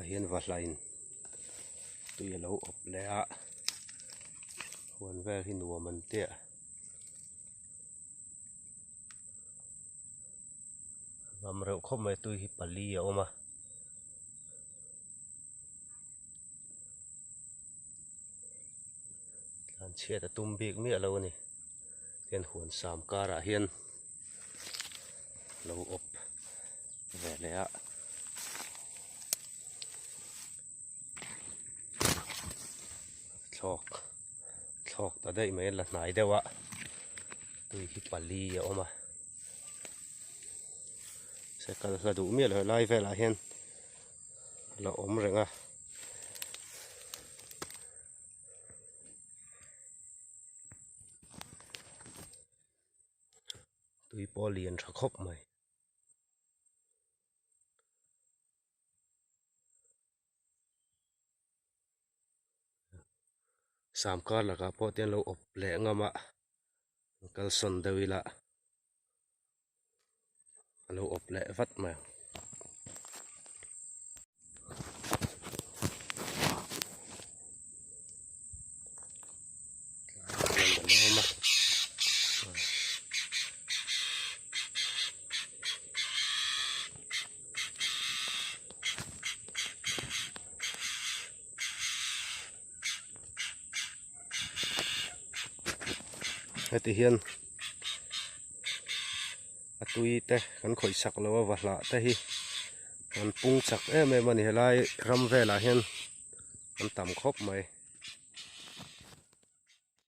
hiền vật lạnh tuy lâu ốp lẽ huấn về thì nùa mình tệ ngắm rượu không mấy tôi hi pali ở mà anh chia đã tum big mía lâu nè hiền huấn sám ca ra hiền lâu ốp về lẽ thọc tại đây mấy là nãy đâu ạ tôi hi pali ở mà sẽ cần là đủ miệng rồi lai về là hiền là ốm rồi à tôi bỏ liền ra khóc mày sám ca là cả bỏ tiền lâu ốp lẹ ngâm ạ cái sân đây là lâu ốp lẹ vắt mà hết thì hiền tui te kan khoi sak lo wa hla te hi kan pung chak em em ani helai ram ve la hian kan tam khop mai